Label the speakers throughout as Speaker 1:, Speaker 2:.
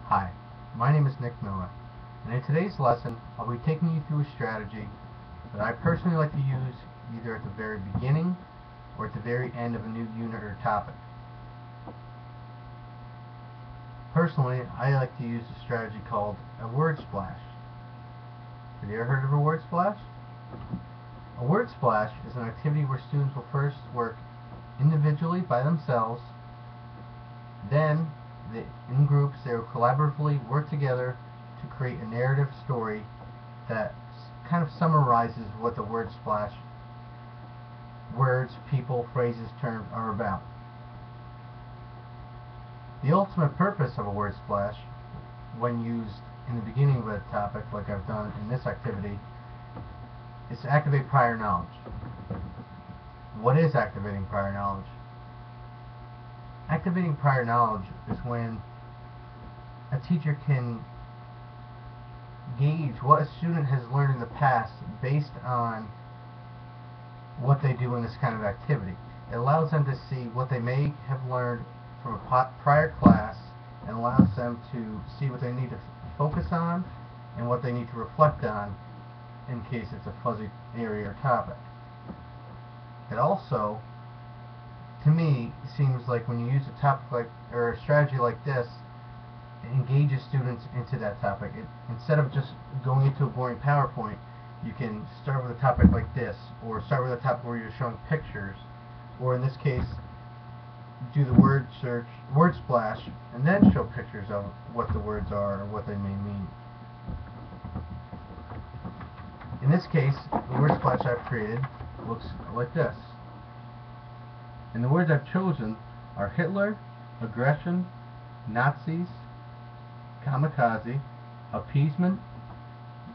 Speaker 1: Hi, my name is Nick Miller, and in today's lesson I'll be taking you through a strategy that I personally like to use either at the very beginning or at the very end of a new unit or topic. Personally, I like to use a strategy called a word splash. Have you ever heard of a word splash? A word splash is an activity where students will first work individually by themselves, then in groups they will collaboratively work together to create a narrative story that kind of summarizes what the word splash words, people, phrases, terms are about. The ultimate purpose of a word splash, when used in the beginning of a topic like I've done in this activity, is to activate prior knowledge. What is activating prior knowledge? Activating prior knowledge is when a teacher can gauge what a student has learned in the past based on what they do in this kind of activity. It allows them to see what they may have learned from a prior class and allows them to see what they need to focus on and what they need to reflect on in case it's a fuzzy area or topic. It also, to me, seems like when you use a topic like or a strategy like this, it engages students into that topic. Instead of just going into a boring PowerPoint, you can start with a topic like this, or start with a topic where you're showing pictures, or in this case, do the word splash, and then show pictures of what the words are or what they may mean. In this case, the word splash I've created looks like this. And the words I've chosen are Hitler, aggression, Nazis, kamikaze, appeasement,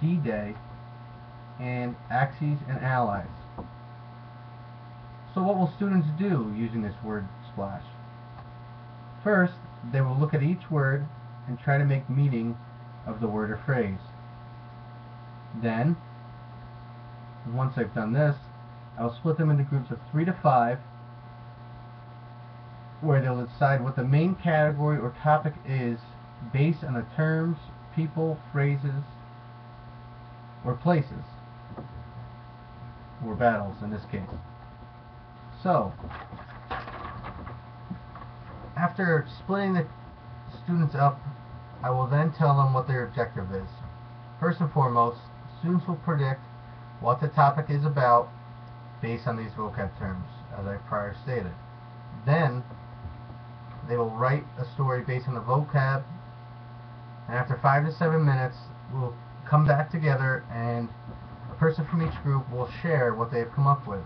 Speaker 1: D-Day, and Axis and Allies. So what will students do using this word splash? First, they will look at each word and try to make meaning of the word or phrase. Then, once they've done this, I'll split them into groups of 3 to 5, where they'll decide what the main category or topic is based on the terms, people, phrases, or places, or battles in this case. So, after splitting the students up, I will then tell them what their objective is. First and foremost, students will predict what the topic is about based on these vocab terms, as I prior stated. Then, they will write a story based on the vocab, and after 5 to 7 minutes, we'll come back together and a person from each group will share what they've come up with.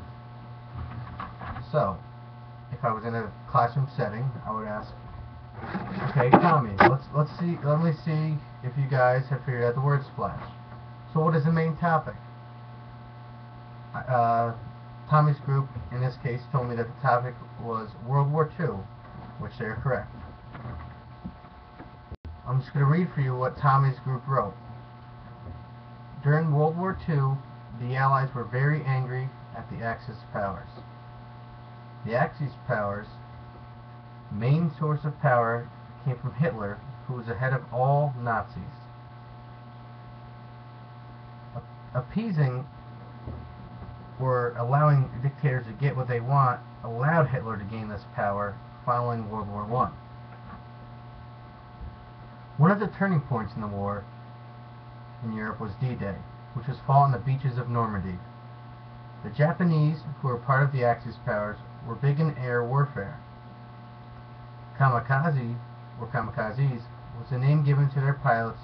Speaker 1: So, if I was in a classroom setting, I would ask, okay, Tommy, let me see if you guys have figured out the word splash. So what is the main topic? Tommy's group, in this case, told me that the topic was World War II, which they are correct. I'm just going to read for you what Tommy's group wrote. During World War II, the Allies were very angry at the Axis powers. The Axis powers' main source of power came from Hitler, who was the head of all Nazis. Appeasing or allowing dictators to get what they want allowed Hitler to gain this power following World War I. One of the turning points in the war in Europe was D-Day, which was fought on the beaches of Normandy. The Japanese, who were part of the Axis powers, were big in air warfare. Kamikaze, or kamikazes, was the name given to their pilots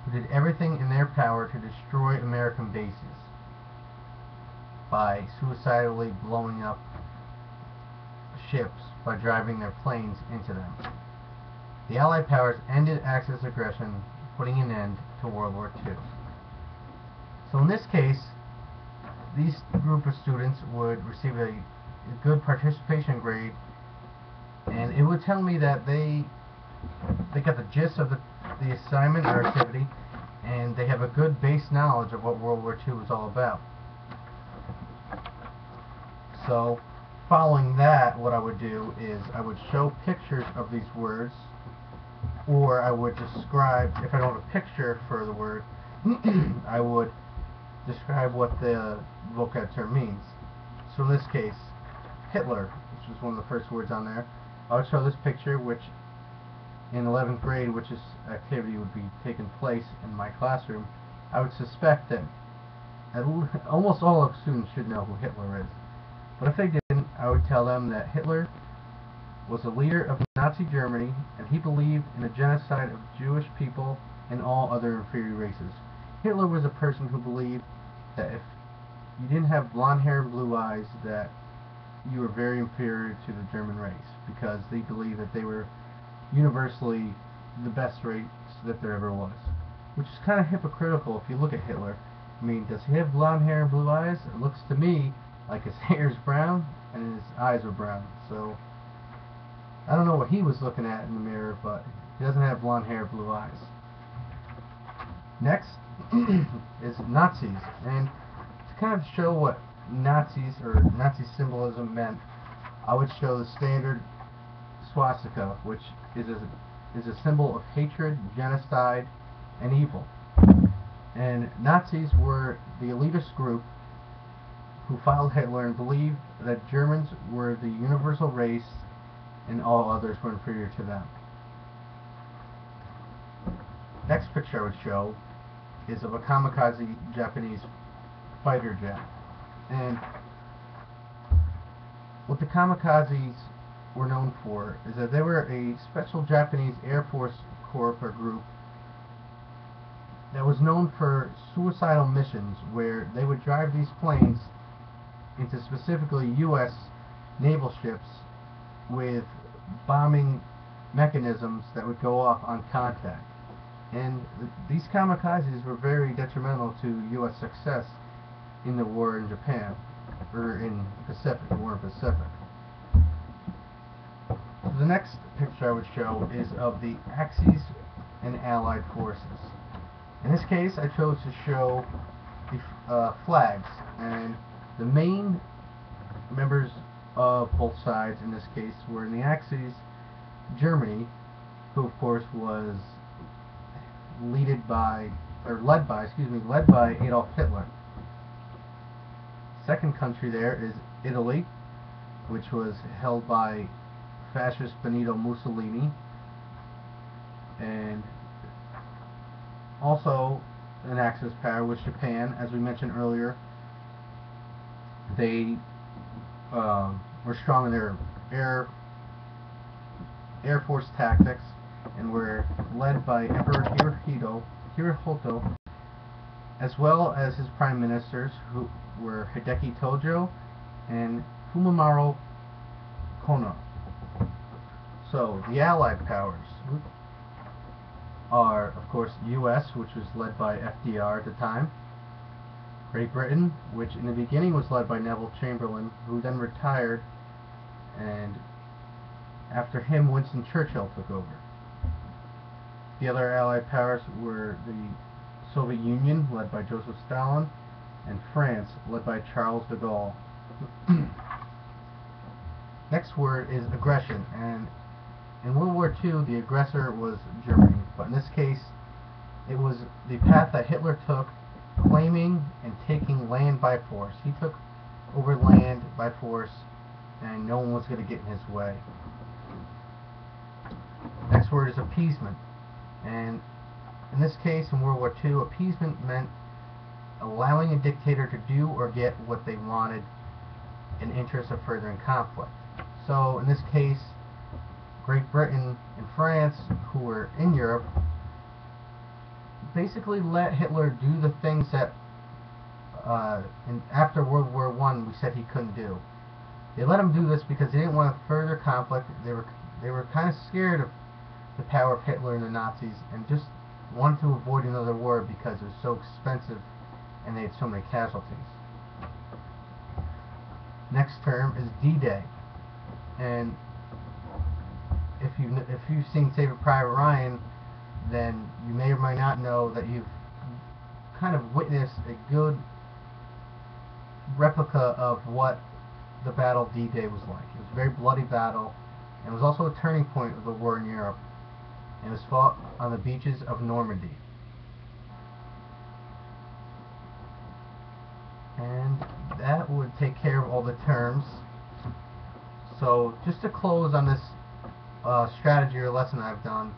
Speaker 1: who did everything in their power to destroy American bases by suicidally blowing up ships by driving their planes into them. The Allied powers ended Axis aggression, putting an end to World War II. So in this case, these group of students would receive a good participation grade, and it would tell me that they got the gist of the assignment or activity, and they have a good base knowledge of what World War II was all about. So, following that, what I would do is I would show pictures of these words or I would describe, if I don't have a picture for the word, I would describe what the vocab term means. So in this case, Hitler, which was one of the first words on there, I would show this picture, which in 11th grade, which this activity would be taking place in my classroom. I would suspect that almost all of students should know who Hitler is. But if they didn't, I would tell them that Hitler was a leader of Nazi Germany, and he believed in a genocide of Jewish people and all other inferior races. Hitler was a person who believed that if you didn't have blonde hair and blue eyes, that you were very inferior to the German race, because they believed that they were universally the best race that there ever was. Which is kind of hypocritical if you look at Hitler. I mean, does he have blonde hair and blue eyes? It looks to me like his hair is brown and his eyes are brown. So, I don't know what he was looking at in the mirror, but he doesn't have blonde hair, blue eyes. Next is Nazis. And to kind of show what Nazis or Nazi symbolism meant, I would show the standard swastika, which is a symbol of hatred, genocide, and evil. And Nazis were the elitist group who followed Hitler and believed that Germans were the universal race and all others were inferior to them. Next picture I would show is of a kamikaze Japanese fighter jet. And what the kamikazes were known for is that they were a special Japanese Air Force Corps or group that was known for suicidal missions, where they would drive these planes into specifically U.S. naval ships with bombing mechanisms that would go off on contact. And these kamikazes were very detrimental to U.S. success in the war in Japan, or in Pacific, the war in Pacific. The next picture I would show is of the Axis and Allied forces. In this case, I chose to show the flags, and the main members of both sides in this case were in the Axis, Germany, who of course was led by Adolf Hitler. Second country there is Italy, which was held by fascist Benito Mussolini, and also an Axis power was Japan. As we mentioned earlier, they were strong in their air force tactics and were led by Emperor Hirohito, as well as his prime ministers, who were Hideki Tojo and Fumimaro Kono. So, the Allied powers are, of course, U.S., which was led by FDR at the time, Great Britain, which in the beginning was led by Neville Chamberlain, who then retired, and after him, Winston Churchill took over. The other Allied powers were the Soviet Union, led by Joseph Stalin, and France, led by Charles de Gaulle. Next word is aggression, and in World War II, the aggressor was Germany, but in this case, it was the path that Hitler took, claiming and taking land by force. He took over land by force, and no one was going to get in his way. Next word is appeasement, and in this case, in World War II, appeasement meant allowing a dictator to do or get what they wanted in interest of furthering conflict. So, in this case, Great Britain and France, who were in Europe, basically let Hitler do the things that after World War I we said he couldn't do. They let him do this because they didn't want further conflict. They were kind of scared of the power of Hitler and the Nazis, and just wanted to avoid another war because it was so expensive and they had so many casualties. Next term is D-Day, and if you've seen Saving Private Ryan, then you may or may not know that you've kind of witnessed a good replica of what the Battle of D-Day was like. It was a very bloody battle, and it was also a turning point of the war in Europe. and was fought on the beaches of Normandy. And that would take care of all the terms. So just to close on this strategy or lesson I've done,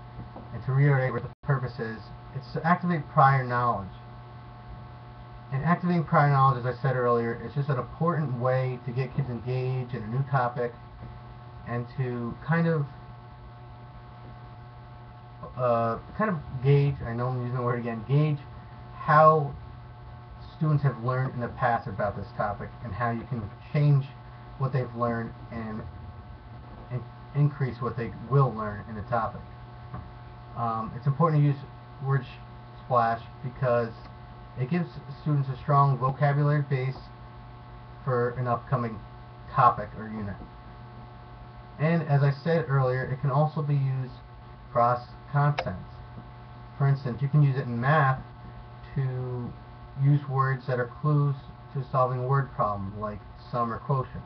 Speaker 1: and to reiterate what the purpose is, it's to activate prior knowledge. And activating prior knowledge, as I said earlier, is just an important way to get kids engaged in a new topic and to kind of gauge, I know I'm using the word again, gauge how students have learned in the past about this topic and how you can change what they've learned and increase what they will learn in the topic. It's important to use Wordsplash because it gives students a strong vocabulary base for an upcoming topic or unit. And as I said earlier, it can also be used across concepts. For instance, you can use it in math to use words that are clues to solving a word problem, like sum or quotient.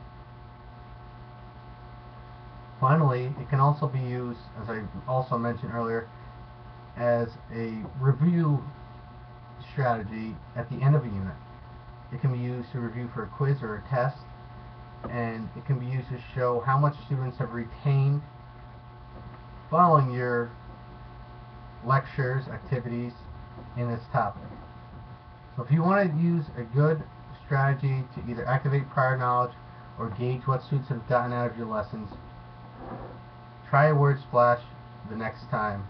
Speaker 1: Finally, it can also be used, as I also mentioned earlier, as a review strategy at the end of a unit. It can be used to review for a quiz or a test, and it can be used to show how much students have retained following your lectures, activities in this topic. So if you want to use a good strategy to either activate prior knowledge or gauge what students have gotten out of your lessons, try a Wordsplash the next time